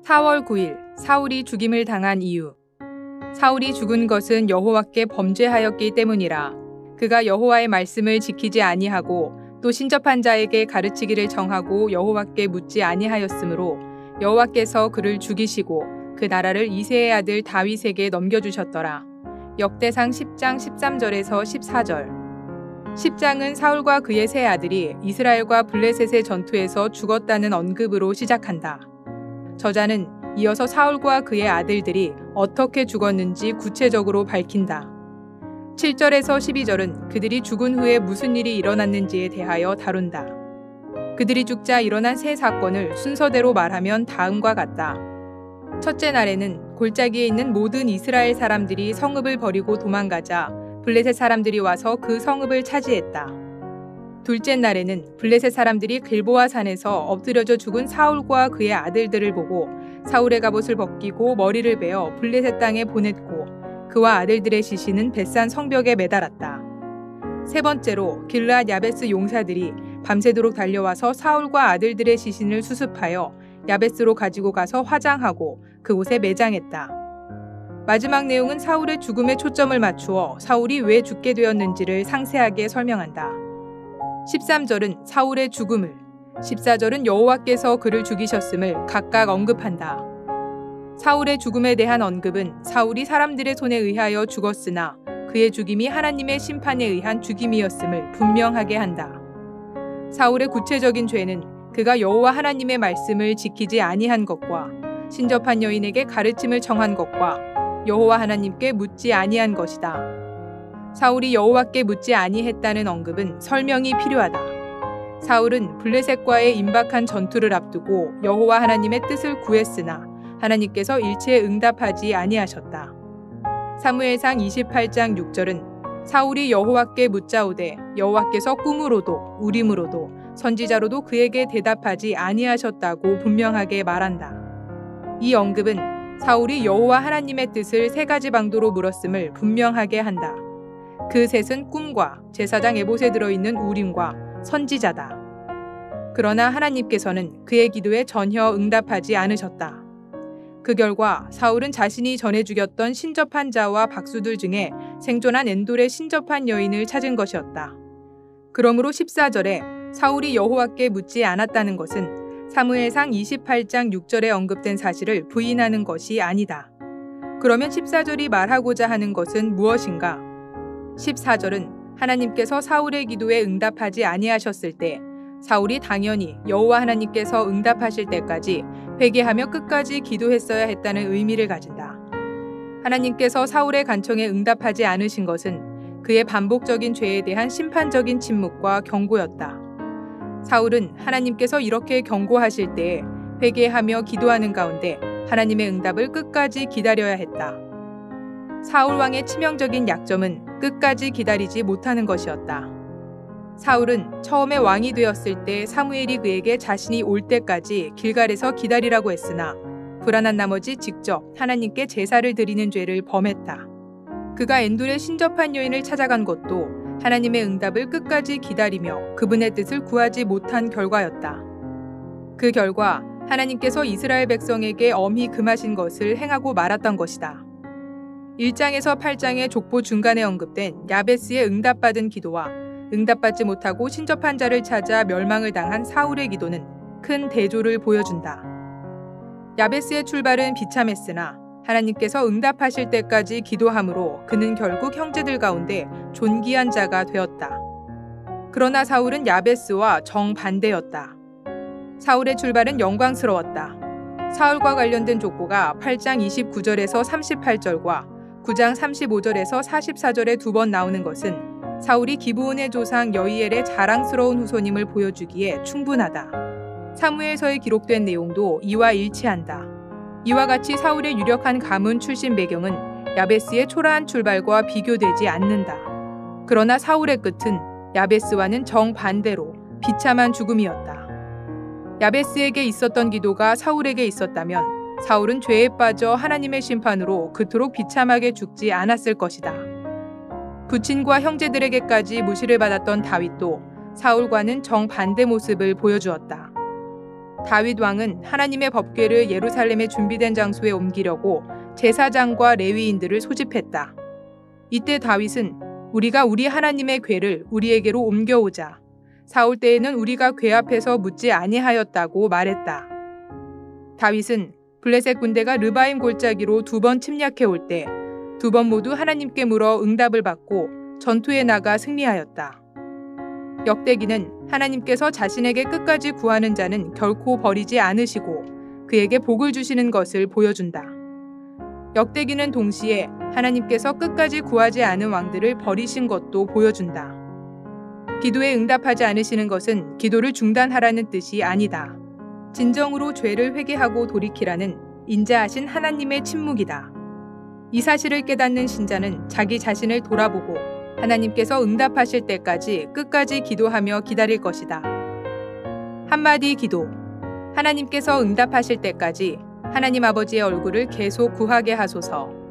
4월 9일 사울이 죽임을 당한 이유. 사울이 죽은 것은 여호와께 범죄하였기 때문이라. 그가 여호와의 말씀을 지키지 아니하고 또 신접한 자에게 가르치기를 정하고 여호와께 묻지 아니하였으므로 여호와께서 그를 죽이시고 그 나라를 이새의 아들 다윗에게 넘겨주셨더라. 역대상 10장 13절에서 14절. 10장은 사울과 그의 세 아들이 이스라엘과 블레셋의 전투에서 죽었다는 언급으로 시작한다. 저자는 이어서 사울과 그의 아들들이 어떻게 죽었는지 구체적으로 밝힌다. 7절에서 12절은 그들이 죽은 후에 무슨 일이 일어났는지에 대하여 다룬다. 그들이 죽자 일어난 세 사건을 순서대로 말하면 다음과 같다. 첫째 날에는 골짜기에 있는 모든 이스라엘 사람들이 성읍을 버리고 도망가자 블레셋 사람들이 와서 그 성읍을 차지했다. 둘째 날에는 블레셋 사람들이 길보아 산에서 엎드려져 죽은 사울과 그의 아들들을 보고 사울의 갑옷을 벗기고 머리를 베어 블레셋 땅에 보냈고 그와 아들들의 시신은 벳산 성벽에 매달았다. 세 번째로 길르앗 야베스 용사들이 밤새도록 달려와서 사울과 아들들의 시신을 수습하여 야베스로 가지고 가서 화장하고 그곳에 매장했다. 마지막 내용은 사울의 죽음에 초점을 맞추어 사울이 왜 죽게 되었는지를 상세하게 설명한다. 13절은 사울의 죽음을, 14절은 여호와께서 그를 죽이셨음을 각각 언급한다. 사울의 죽음에 대한 언급은 사울이 사람들의 손에 의하여 죽었으나 그의 죽임이 하나님의 심판에 의한 죽임이었음을 분명하게 한다. 사울의 구체적인 죄는 그가 여호와 하나님의 말씀을 지키지 아니한 것과 신접한 여인에게 가르침을 청한 것과 여호와 하나님께 묻지 아니한 것이다. 사울이 여호와께 묻지 아니했다는 언급은 설명이 필요하다. 사울은 블레셋과의 임박한 전투를 앞두고 여호와 하나님의 뜻을 구했으나 하나님께서 일체에 응답하지 아니하셨다. 사무엘상 28장 6절은 사울이 여호와께 묻자오되 여호와께서 꿈으로도 우림으로도 선지자로도 그에게 대답하지 아니하셨다고 분명하게 말한다. 이 언급은 사울이 여호와 하나님의 뜻을 세 가지 방도로 물었음을 분명하게 한다. 그 셋은 꿈과 제사장 에봇에 들어있는 우림과 선지자다. 그러나 하나님께서는 그의 기도에 전혀 응답하지 않으셨다. 그 결과 사울은 자신이 전에 죽였던 신접한 자와 박수들 중에 생존한 엔돌의 신접한 여인을 찾은 것이었다. 그러므로 14절에 사울이 여호와께 묻지 않았다는 것은 사무엘상 28장 6절에 언급된 사실을 부인하는 것이 아니다. 그러면 14절이 말하고자 하는 것은 무엇인가? 14절은 하나님께서 사울의 기도에 응답하지 아니하셨을 때 사울이 당연히 여호와 하나님께서 응답하실 때까지 회개하며 끝까지 기도했어야 했다는 의미를 가진다. 하나님께서 사울의 간청에 응답하지 않으신 것은 그의 반복적인 죄에 대한 심판적인 침묵과 경고였다. 사울은 하나님께서 이렇게 경고하실 때에 회개하며 기도하는 가운데 하나님의 응답을 끝까지 기다려야 했다. 사울 왕의 치명적인 약점은 끝까지 기다리지 못하는 것이었다. 사울은 처음에 왕이 되었을 때 사무엘이 그에게 자신이 올 때까지 길갈에서 기다리라고 했으나 불안한 나머지 직접 하나님께 제사를 드리는 죄를 범했다. 그가 엔돌의 신접한 여인을 찾아간 것도 하나님의 응답을 끝까지 기다리며 그분의 뜻을 구하지 못한 결과였다. 그 결과 하나님께서 이스라엘 백성에게 엄히 금하신 것을 행하고 말았던 것이다. 1장에서 8장의 족보 중간에 언급된 야베스의 응답받은 기도와 응답받지 못하고 신접한 자를 찾아 멸망을 당한 사울의 기도는 큰 대조를 보여준다. 야베스의 출발은 비참했으나 하나님께서 응답하실 때까지 기도함으로 그는 결국 형제들 가운데 존귀한 자가 되었다. 그러나 사울은 야베스와 정반대였다. 사울의 출발은 영광스러웠다. 사울과 관련된 족보가 8장 29절에서 38절과 9장 35절에서 44절에 두 번 나오는 것은 사울이 기브온의 조상 여이엘의 자랑스러운 후손임을 보여주기에 충분하다. 사무엘서에 기록된 내용도 이와 일치한다. 이와 같이 사울의 유력한 가문 출신 배경은 야베스의 초라한 출발과 비교되지 않는다. 그러나 사울의 끝은 야베스와는 정반대로 비참한 죽음이었다. 야베스에게 있었던 기도가 사울에게 있었다면 사울은 죄에 빠져 하나님의 심판으로 그토록 비참하게 죽지 않았을 것이다. 부친과 형제들에게까지 무시를 받았던 다윗도 사울과는 정반대 모습을 보여주었다. 다윗 왕은 하나님의 법궤를 예루살렘에 준비된 장소에 옮기려고 제사장과 레위인들을 소집했다. 이때 다윗은 우리가 우리 하나님의 궤를 우리에게로 옮겨오자. 사울 때에는 우리가 궤 앞에서 묻지 아니하였다고 말했다. 다윗은 블레셋 군대가 르바임 골짜기로 2번 침략해 올 때 2번 모두 하나님께 물어 응답을 받고 전투에 나가 승리하였다. 역대기는 하나님께서 자신에게 끝까지 구하는 자는 결코 버리지 않으시고 그에게 복을 주시는 것을 보여준다. 역대기는 동시에 하나님께서 끝까지 구하지 않은 왕들을 버리신 것도 보여준다. 기도에 응답하지 않으시는 것은 기도를 중단하라는 뜻이 아니다. 진정으로 죄를 회개하고 돌이키라는 인자하신 하나님의 침묵이다. 이 사실을 깨닫는 신자는 자기 자신을 돌아보고 하나님께서 응답하실 때까지 끝까지 기도하며 기다릴 것이다. 한마디 기도. 하나님께서 응답하실 때까지 하나님 아버지의 얼굴을 계속 구하게 하소서.